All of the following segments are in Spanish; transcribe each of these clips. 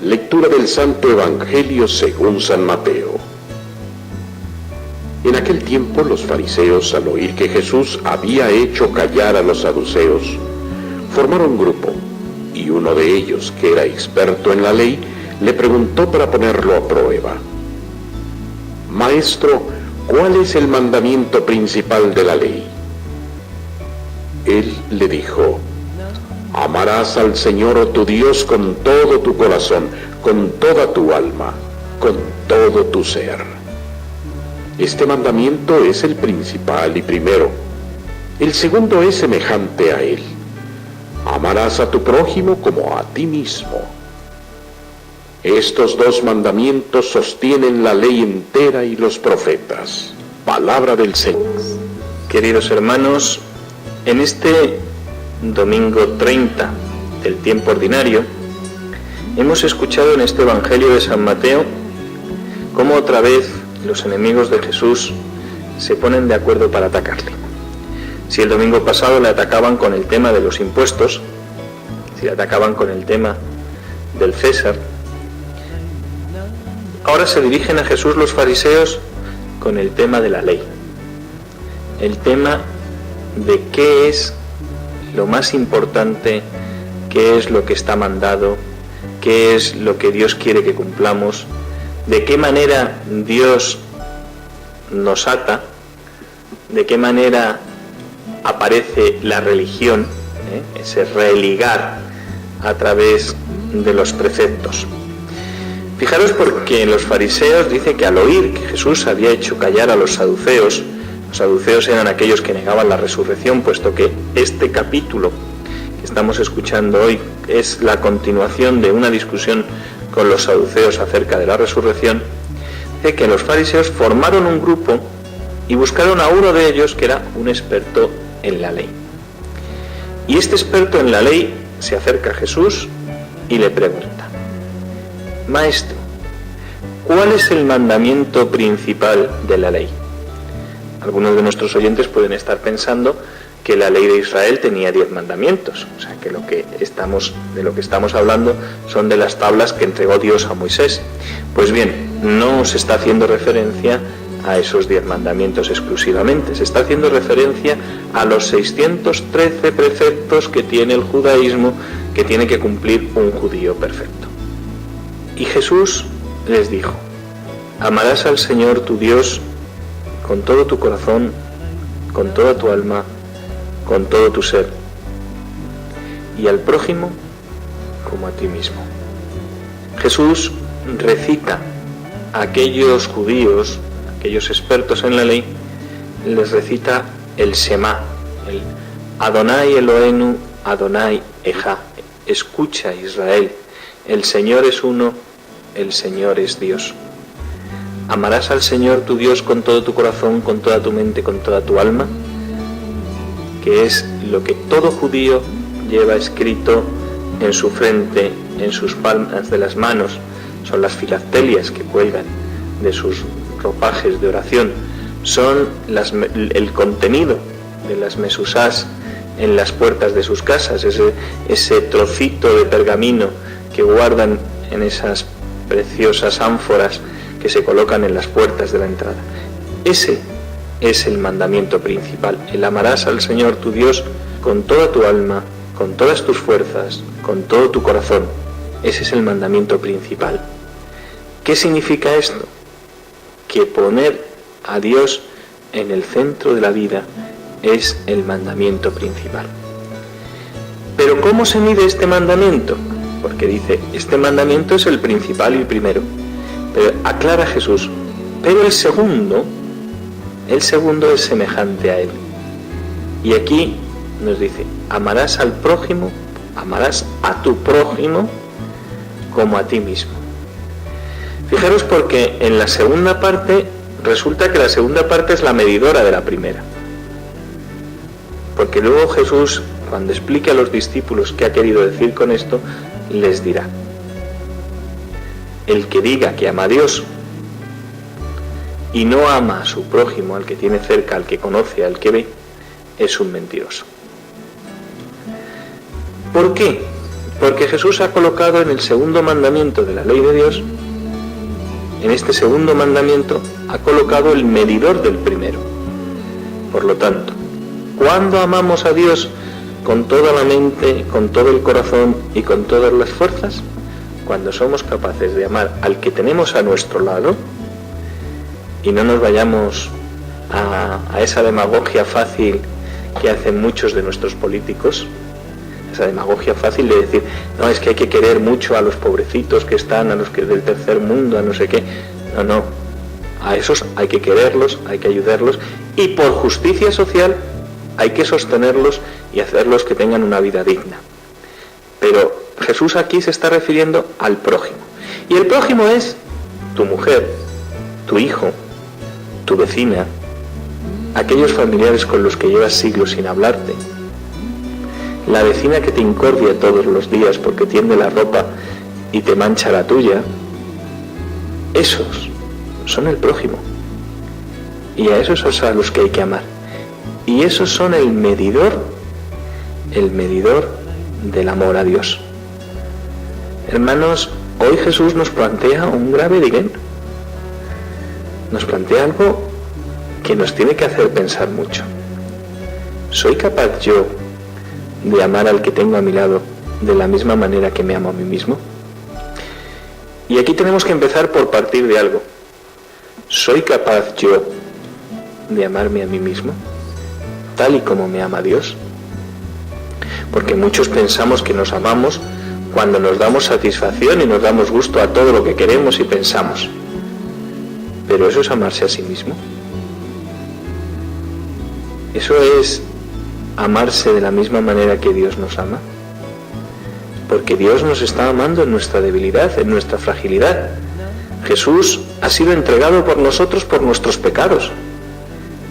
Lectura del Santo Evangelio según San Mateo. En aquel tiempo los fariseos, al oír que Jesús había hecho callar a los saduceos, formaron un grupo, y uno de ellos, que era experto en la ley, le preguntó para ponerlo a prueba: Maestro, ¿cuál es el mandamiento principal de la ley? Él le dijo: Amarás al Señor tu Dios con todo tu corazón, con toda tu alma, con todo tu ser. Este mandamiento es el principal y primero. El segundo es semejante a él: amarás a tu prójimo como a ti mismo. Estos dos mandamientos sostienen la ley entera y los profetas. Palabra del Señor. Queridos hermanos, en este domingo 30 del tiempo ordinario, hemos escuchado en este Evangelio de San Mateo cómo otra vez los enemigos de Jesús se ponen de acuerdo para atacarle. Si el domingo pasado le atacaban con el tema de los impuestos, si le atacaban con el tema del César, ahora se dirigen a Jesús los fariseos con el tema de la ley, el tema de qué es lo más importante, qué es lo que está mandado, qué es lo que Dios quiere que cumplamos, de qué manera Dios nos ata, de qué manera aparece la religión, ese religar a través de los preceptos. Fijaros, porque los fariseos dicen que al oír que Jesús había hecho callar a los saduceos eran aquellos que negaban la resurrección, puesto que este capítulo que estamos escuchando hoy es la continuación de una discusión con los saduceos acerca de la resurrección, de que los fariseos formaron un grupo y buscaron a uno de ellos que era un experto en la ley. Y este experto en la ley se acerca a Jesús y le pregunta: Maestro, ¿cuál es el mandamiento principal de la ley? Algunos de nuestros oyentes pueden estar pensando que la ley de Israel tenía 10 mandamientos, o sea que de lo que estamos hablando son de las tablas que entregó Dios a Moisés. Pues bien, no se está haciendo referencia a esos 10 mandamientos exclusivamente, se está haciendo referencia a los 613 preceptos que tiene el judaísmo, que tiene que cumplir un judío perfecto. Y Jesús les dijo: amarás al Señor tu Dios con todo tu corazón, con toda tu alma, con todo tu ser, y al prójimo como a ti mismo. Además recita a aquellos judíos, aquellos expertos en la ley, les recita el Shema, el Adonai Eloheinu, Adonai Echad. Escucha, Israel, el Señor es uno, el Señor es Dios. Amarás al Señor tu Dios con todo tu corazón, con toda tu mente, con toda tu alma, que es lo que todo judío lleva escrito en su frente, en sus palmas de las manos. Son las filactelias que cuelgan de sus ropajes de oración, son el contenido de las mesusás en las puertas de sus casas, ese trocito de pergamino que guardan en esas preciosas ánforas que se colocan en las puertas de la entrada. Ese es el mandamiento principal: el amarás al Señor tu Dios con toda tu alma, con todas tus fuerzas, con todo tu corazón. Ese es el mandamiento principal. ¿Qué significa esto? Que poner a Dios en el centro de la vida es el mandamiento principal. Pero ¿cómo se mide este mandamiento? Porque dice, este mandamiento es el principal y el primero. Pero aclara Jesús, pero el segundo es semejante a él. Y aquí nos dice: amarás al prójimo, amarás a tu prójimo como a ti mismo. Fijaros, porque en la segunda parte resulta que la segunda parte es la medidora de la primera. Porque luego Jesús, cuando explique a los discípulos qué ha querido decir con esto, les dirá: el que diga que ama a Dios y no ama a su prójimo, al que tiene cerca, al que conoce, al que ve, es un mentiroso. ¿Por qué? Porque Jesús ha colocado en el segundo mandamiento de la ley de Dios, en este segundo mandamiento, ha colocado el medidor del primero. Por lo tanto, ¿cuándo amamos a Dios con toda la mente, con todo el corazón y con todas las fuerzas? Cuando somos capaces de amar al que tenemos a nuestro lado y no nos vayamos a esa demagogia fácil que hacen muchos de nuestros políticos, esa demagogia fácil de decir, no, es que hay que querer mucho a los pobrecitos que están, a los que del tercer mundo, a no sé qué. No, a esos hay que quererlos, hay que ayudarlos, y por justicia social hay que sostenerlos y hacerlos que tengan una vida digna. Pero Jesús aquí se está refiriendo al prójimo, y el prójimo es tu mujer, tu hijo, tu vecina, aquellos familiares con los que llevas siglos sin hablarte, la vecina que te incordia todos los días porque tiende la ropa y te mancha la tuya. Esos son el prójimo, y a esos es a los que hay que amar, y esos son el medidor del amor a Dios. Hermanos, hoy Jesús nos plantea un grave dilema, nos plantea algo que nos tiene que hacer pensar mucho. ¿Soy capaz yo de amar al que tengo a mi lado de la misma manera que me amo a mí mismo? Y aquí tenemos que empezar por partir de algo. ¿Soy capaz yo de amarme a mí mismo tal y como me ama Dios? Porque muchos pensamos que nos amamos cuando nos damos satisfacción y nos damos gusto a todo lo que queremos y pensamos. ¿Pero eso es amarse a sí mismo? ¿Eso es amarse de la misma manera que Dios nos ama? Porque Dios nos está amando en nuestra debilidad, en nuestra fragilidad. Jesús ha sido entregado por nosotros por nuestros pecados.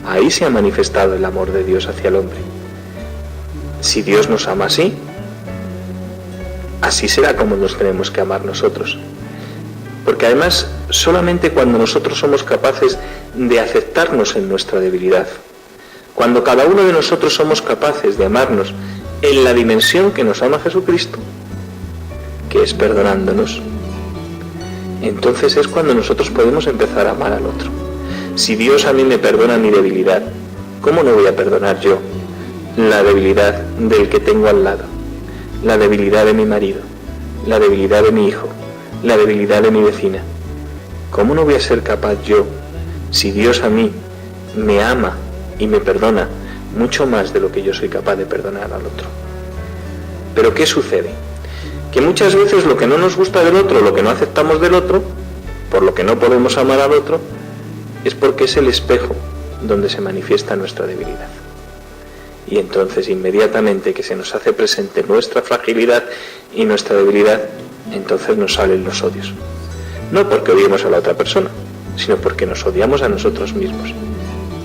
Ahí se ha manifestado el amor de Dios hacia el hombre. Si Dios nos ama así, así será como nos tenemos que amar nosotros. Porque además, solamente cuando nosotros somos capaces de aceptarnos en nuestra debilidad, cuando cada uno de nosotros somos capaces de amarnos en la dimensión que nos ama Jesucristo, que es perdonándonos, entonces es cuando nosotros podemos empezar a amar al otro. Si Dios a mí me perdona mi debilidad, ¿cómo no voy a perdonar yo la debilidad del que tengo al lado? La debilidad de mi marido, la debilidad de mi hijo, la debilidad de mi vecina. ¿Cómo no voy a ser capaz yo, si Dios a mí me ama y me perdona mucho más de lo que yo soy capaz de perdonar al otro? Pero ¿qué sucede? Que muchas veces lo que no nos gusta del otro, lo que no aceptamos del otro, por lo que no podemos amar al otro, es porque es el espejo donde se manifiesta nuestra debilidad. Y entonces inmediatamente que se nos hace presente nuestra fragilidad y nuestra debilidad, entonces nos salen los odios. No porque odiemos a la otra persona, sino porque nos odiamos a nosotros mismos.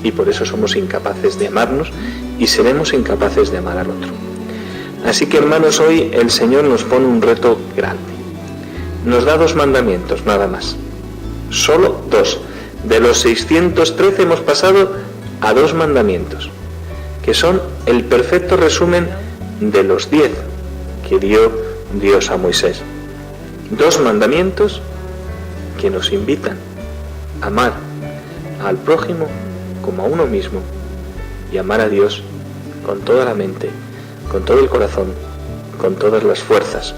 Y por eso somos incapaces de amarnos y seremos incapaces de amar al otro. Así que, hermanos, hoy el Señor nos pone un reto grande. Nos da 2 mandamientos, nada más. Solo 2. De los 613 hemos pasado a 2 mandamientos, que son el perfecto resumen de los 10 que dio Dios a Moisés. 2 mandamientos que nos invitan a amar al prójimo como a uno mismo y amar a Dios con toda la mente, con todo el corazón, con todas las fuerzas.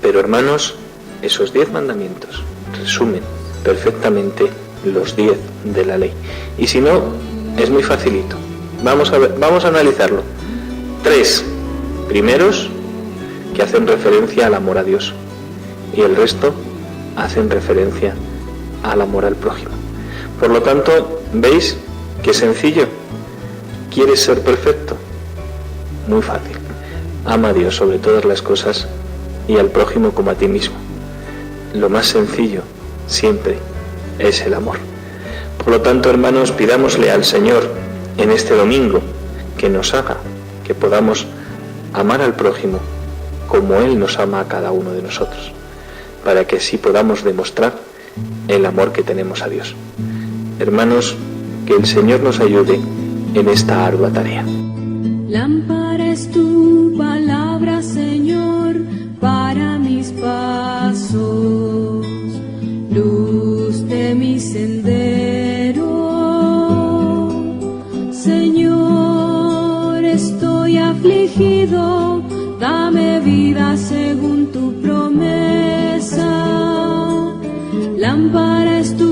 Pero, hermanos, esos 10 mandamientos resumen perfectamente los 10 de la ley. Y si no, es muy facilito. Vamos a analizarlo. 3 primeros que hacen referencia al amor a Dios y el resto hacen referencia al amor al prójimo. Por lo tanto, ¿veis qué sencillo? ¿Quieres ser perfecto? Muy fácil. Ama a Dios sobre todas las cosas y al prójimo como a ti mismo. Lo más sencillo siempre es el amor. Por lo tanto, hermanos, pidámosle al Señor en este domingo que nos haga que podamos amar al prójimo como Él nos ama a cada uno de nosotros, para que así podamos demostrar el amor que tenemos a Dios. Hermanos, que el Señor nos ayude en esta ardua tarea. Lámpara es tu palabra, Señor, para mis pasos, luz de mi sendero. Señor, estoy afligido, dame vida según tu promesa. Lámpara es tu